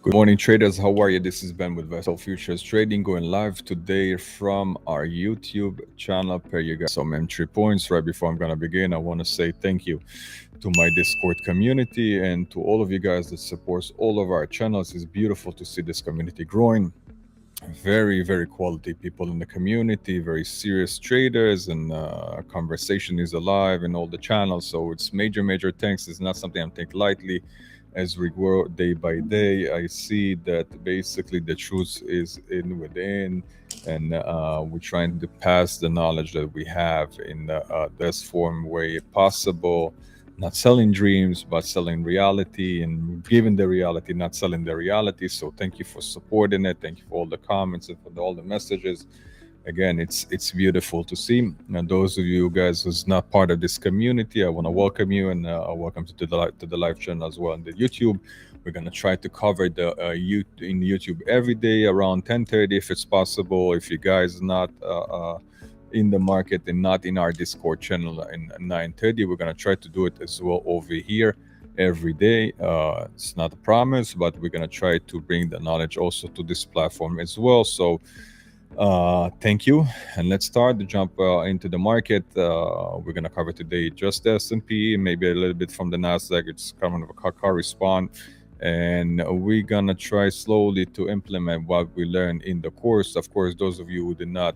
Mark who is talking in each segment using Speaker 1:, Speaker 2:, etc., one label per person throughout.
Speaker 1: Good morning, traders. How are you? This is Ben with Vessel Futures Trading, going live today from our YouTube channel. Per you guys some entry points. Right before I'm gonna begin, I want to say thank you to my Discord community and to all of you guys that supports all of our channels. It's beautiful to see this community growing. Very quality people in the community, very serious traders, and conversation is alive in all the channels. So it's major thanks. It's not something I'm taking lightly. As we grow day by day, I see that basically the truth is in within, and we're trying to pass the knowledge that we have in the best form way possible. Not selling dreams, but selling reality, and giving the reality, not selling the reality. So thank you for supporting it. Thank you for all the comments and for all the messages. Again, it's beautiful to see. And those of you guys who's not part of this community, I want to welcome you, and welcome to the live channel as well. And the YouTube, we're gonna try to cover the in YouTube every day around 10:30 if it's possible. If you guys not in the market and not in our Discord channel in 9:30, we're gonna try to do it as well over here every day. It's not a promise, but we're gonna try to bring the knowledge also to this platform as well. So thank you, and let's start to jump into the market. We're gonna cover today just the S&P, maybe a little bit from the Nasdaq. It's kind of a correspond, and we're gonna try slowly to implement what we learned in the course. Of course, those of you who did not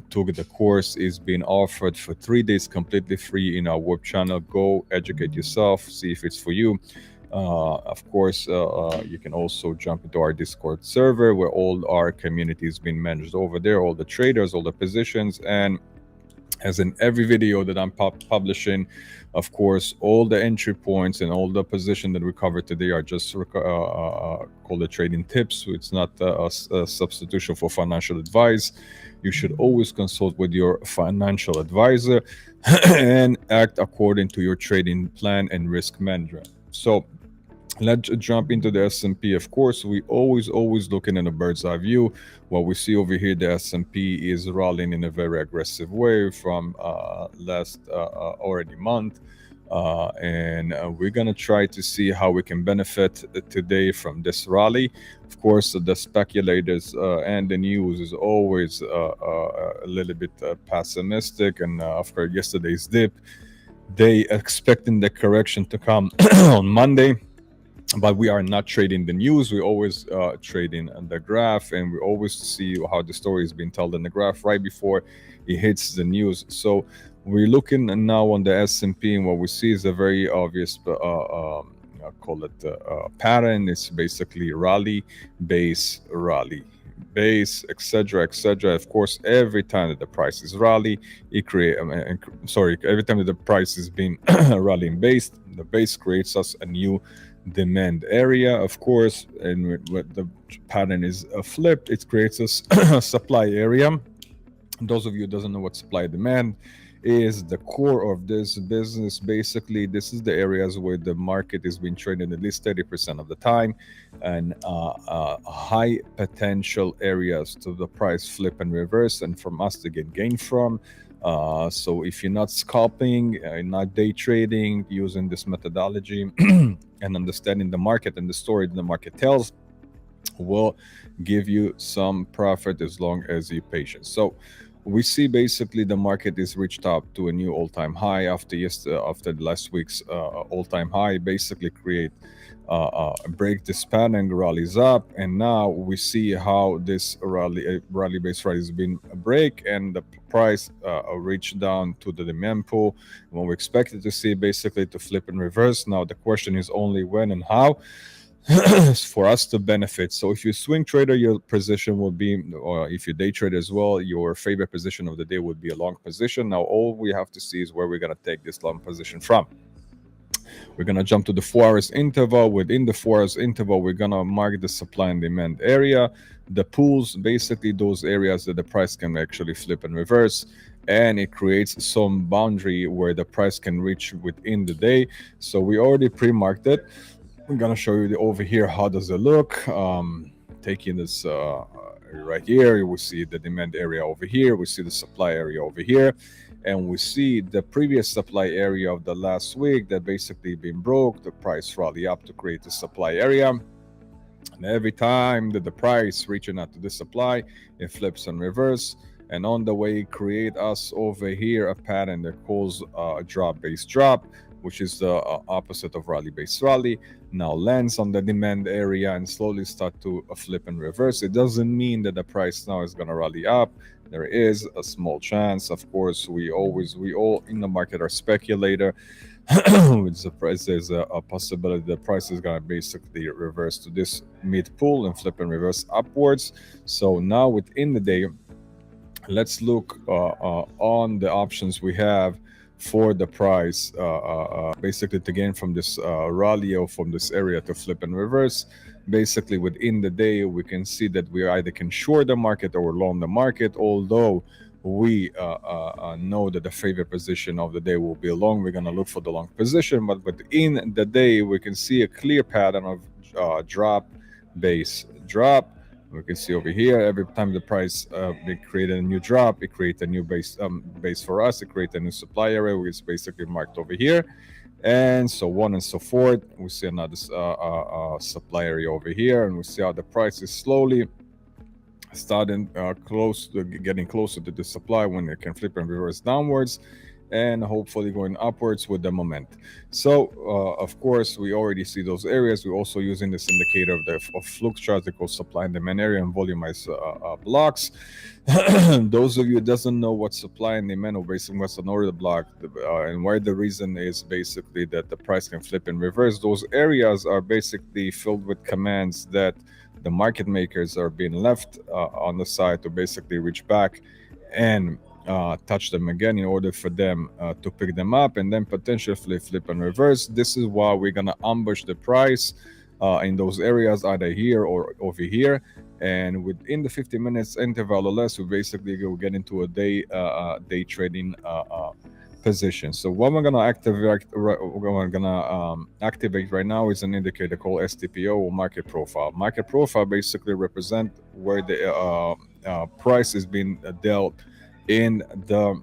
Speaker 1: took the course, is being offered for 3 days completely free in our web channel. Go educate yourself, see if it's for you. Of course, you can also jump into our Discord server where all our community is being managed over there, all the traders, all the positions, and as in every video that I'm publishing, of course, all the entry points and all the position that we cover today are just called the trading tips. It's not a substitution for financial advice. You should always consult with your financial advisor and act according to your trading plan and risk management. So let's jump into the S&P. Of course, we always looking in a bird's eye view. What we see over here, the S&P is rallying in a very aggressive way from last already month. And we're gonna try to see how we can benefit today from this rally. Of course, the speculators and the news is always a little bit pessimistic, and of course yesterday's dip, they expecting the correction to come on Monday. But we are not trading the news. We always trading the graph, and we always see how the story is being told in the graph right before it hits the news. So we're looking now on the S&P, and what we see is a very obvious I call it pattern. It's basically rally base, etc., etc. Of course, every time that the price is rally, it create every time that the price is being rallying base, the base creates us a new demand area, of course, and what the pattern is flipped, it creates a supply area. Those of you who doesn't know what supply demand is, the core of this business, basically this is the areas where the market is being traded at least 30% of the time, and high potential areas to the price flip and reverse, and from us to get gain from. So if you're not scalping, not day trading, using this methodology and understanding the market and the story that the market tells, will give you some profit as long as you're patient. So we see basically the market is reached up to a new all-time high after last week's all-time high, basically create break this pattern, rallies up, and now we see how this rally base rally has been a break, and the price reached down to the demand pool when we expected to see basically to flip and reverse. Now the question is only when and how for us to benefit. So if you swing trader, your position will be, or if you day trade as well, your favorite position of the day would be a long position. Now all we have to see is where we're going to take this long position from. We're going to jump to the 4 hours interval. Within the 4 hours interval, we're going to mark the supply and demand area. The pools, basically those areas that the price can actually flip and reverse, and it creates some boundary where the price can reach within the day. So we already pre-marked it. I'm gonna show you over here how does it look. Taking this right here, we see the demand area over here, we see the supply area over here, and we see the previous supply area of the last week that basically been broke. The price rally up to create the supply area, And every time that the price reaching out to the supply, it flips and reverse. And on the way, create us over here a pattern that calls a drop-based drop, which is the opposite of rally-based rally. Now lands on the demand area and slowly start to flip and reverse. It doesn't mean that the price now is going to rally up. There is a small chance. Of course, we all in the market are speculator. With the price, there's a possibility the price is going to basically reverse to this mid pull and flip and reverse upwards. So now within the day, let's look on the options we have for the price, basically to gain from this rally or from this area to flip and reverse. Basically within the day, we can see that we either can short the market or long the market, although we know that the favorite position of the day will be long. We're going to look for the long position, but within the day, we can see a clear pattern of drop, base, drop. We can see over here, every time the price they create a new drop, it creates a new base for us. It creates a new supply area, which is basically marked over here, and so on and so forth. We see another supply area over here, and we see how the price is slowly starting getting closer to the supply when it can flip and reverse downwards, and hopefully going upwards with the moment. So of course we already see those areas. We're also using this indicator of flux charts that goes supply and demand area and volumized blocks. Those of you who doesn't know what supply and demand or basically what's an order block and why the reason is basically that the price can flip and reverse, those areas are basically filled with commands that the market makers are being left on the side to basically reach back and touch them again in order for them to pick them up and then potentially flip and reverse. This is why we're going to ambush the price in those areas, either here or over here. And within the 50 minutes interval or less, we basically will get into a day trading position. So what we're gonna activate right now is an indicator called STPO or market profile. Market profile basically represent where the price is being dealt in the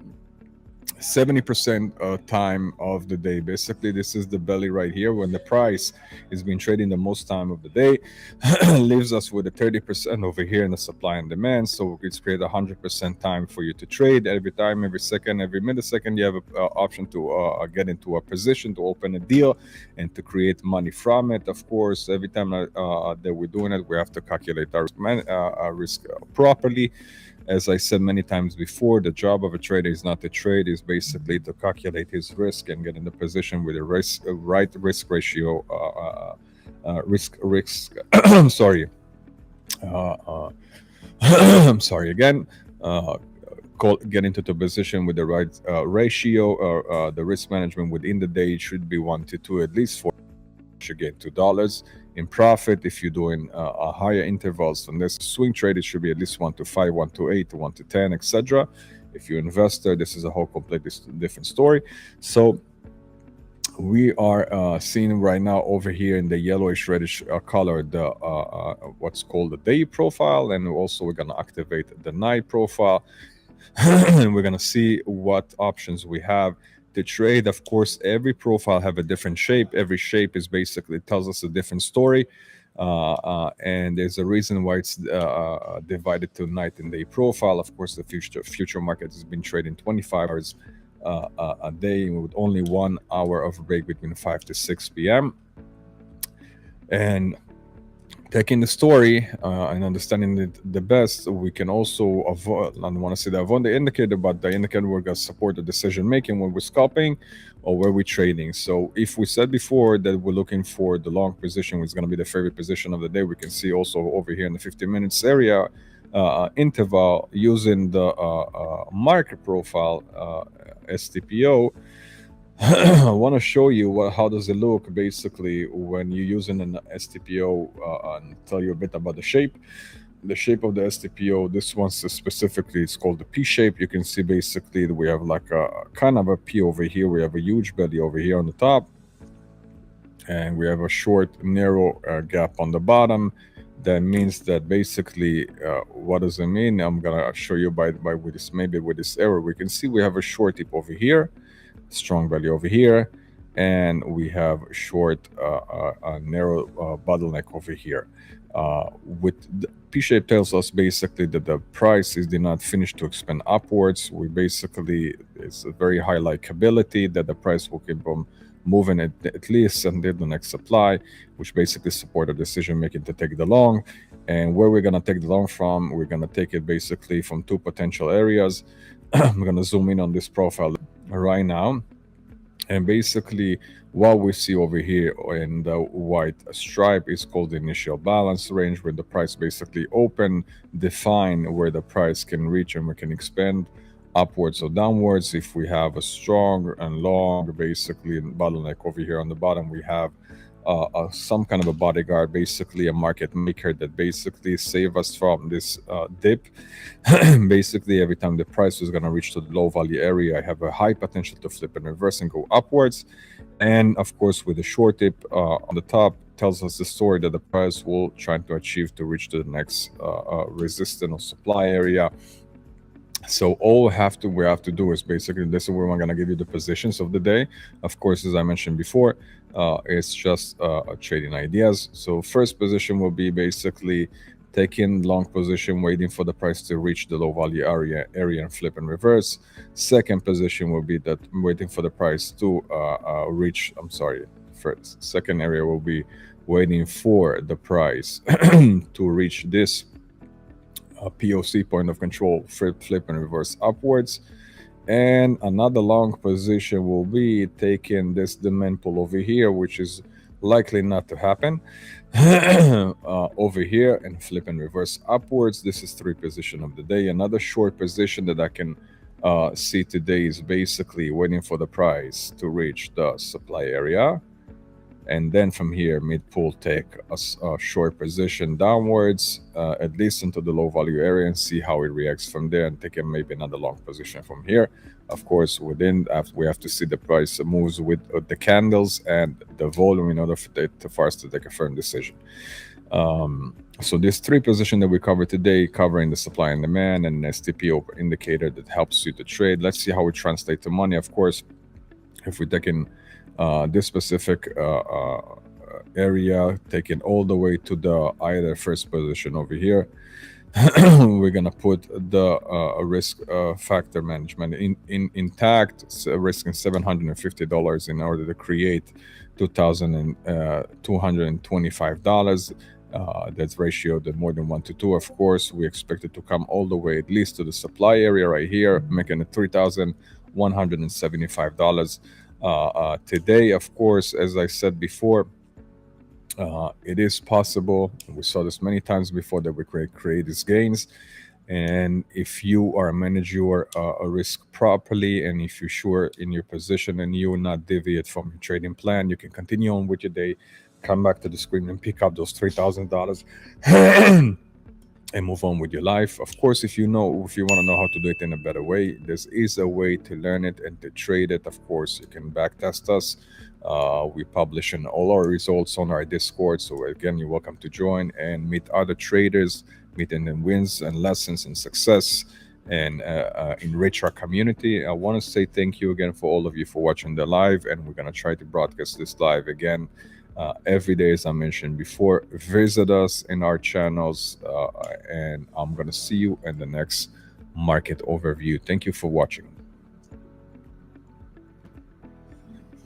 Speaker 1: 70% time of the day. Basically, this is the belly right here when the price is being traded the most time of the day. Leaves us with a 30% over here in the supply and demand. So it's create 100% time for you to trade. Every time, every second, every millisecond, you have an option to get into a position to open a deal and to create money from it. Of course, every time that we're doing it, we have to calculate our risk properly. As I said many times before, the job of a trader is not to trade, is basically to calculate his risk and get in the position with the right risk ratio, I'm sorry. I'm sorry again. Get into the position with the right ratio, or the risk management within the day should be 1 to 2 at least. For should get $2 in profit. If you're doing a higher intervals than this swing trade, it should be at least 1 to 5, 1 to 8, 1 to 10, etc. If you're an investor, this is a whole completely different story. So we are seeing right now over here in the yellowish reddish color the what's called the day profile, and also we're going to activate the night profile. And we're going to see what options we have to trade. Of course, every profile have a different shape. Every shape is basically tells us a different story, and there's a reason why it's divided to night and day profile. Of course, the future market has been trading 25 hours a day with only 1 hour of break between 5 to 6 p.m. And taking the story and understanding it the best, we can also avoid, I don't want to say that avoid the indicator, but the indicator will going to support the decision making when we're scalping or where we're trading. So if we said before that we're looking for the long position, which is going to be the favorite position of the day, we can see also over here in the 50 minutes area interval using the market profile STPO. I want to show you how does it look basically when you're using an STPO and tell you a bit about the shape. The shape of the STPO, this one specifically is called the P shape. You can see basically that we have like a kind of a P over here. We have a huge belly over here on the top, and we have a short, narrow gap on the bottom. That means that basically, what does it mean? I'm gonna show you by with this, maybe with this arrow. We can see we have a short tip over here, strong belly over here, and we have short a narrow bottleneck over here. With P-shape tells us basically that the prices did not finish to expand upwards. It's a very high likability that the price will keep on moving at least until the next supply, which basically support our decision making to take the long. And where we're gonna take the long from, we're gonna take it basically from two potential areas. I'm gonna zoom in on this profile right now. And basically, what we see over here in the white stripe is called the initial balance range, where the price basically define where the price can reach and we can expand upwards or downwards. If we have a strong and long, basically bottleneck over here on the bottom, we have some kind of a bodyguard, basically a market maker that basically save us from this dip. Basically, every time the price is going to reach to the low value area, I have a high potential to flip and reverse and go upwards. And of course, with the short dip on the top, tells us the story that the price will try to achieve to reach to the next resistance or supply area. So all we have to do is basically, this is where I'm going to give you the positions of the day. Of course, as I mentioned before, it's just trading ideas. So first position will be basically taking long position, waiting for the price to reach the low value area and flip and reverse. Second position will be that waiting for the price to reach. I'm sorry. First, second area will be waiting for the price to reach this POC, point of control, flip and reverse upwards. And another long position will be taking this demand pull over here, which is likely not to happen, over here, and flip and reverse upwards. This is three position of the day. Another short position that I can see today is basically waiting for the price to reach the supply area. And then from here, mid-pull, take a short position downwards, at least into the low value area, and see how it reacts from there, and take maybe another long position from here. Of course, we have to see the price moves with the candles and the volume in order for us to take a firm decision. So these three positions that we covered today, covering the supply and demand and an STP indicator that helps you to trade. Let's see how we translate to money. Of course, if we're taking this specific area, taken all the way to the either first position over here, we're gonna put the risk factor management intact, risking $750 in order to create $2,225. That's ratio that more than 1 to 2. Of course, we expect it to come all the way at least to the supply area right here, making it $3,175. Today, of course, as I said before, it is possible, we saw this many times before, that we create these gains. And if you are manage your risk properly, and if you're sure in your position and you will not deviate from your trading plan, you can continue on with your day, come back to the screen and pick up those $3,000 and move on with your life. Of course, if you want to know how to do it in a better way, there is a way to learn it and to trade it. Of course, you can backtest us. We publish all our results on our Discord. So again, you're welcome to join and meet other traders, meeting the wins and lessons and success, and enrich our community. I want to say thank you again for all of you for watching the live, and we're going to try to broadcast this live again every day, as I mentioned before. Visit us in our channels, and I'm going to see you in the next market overview. Thank you for watching.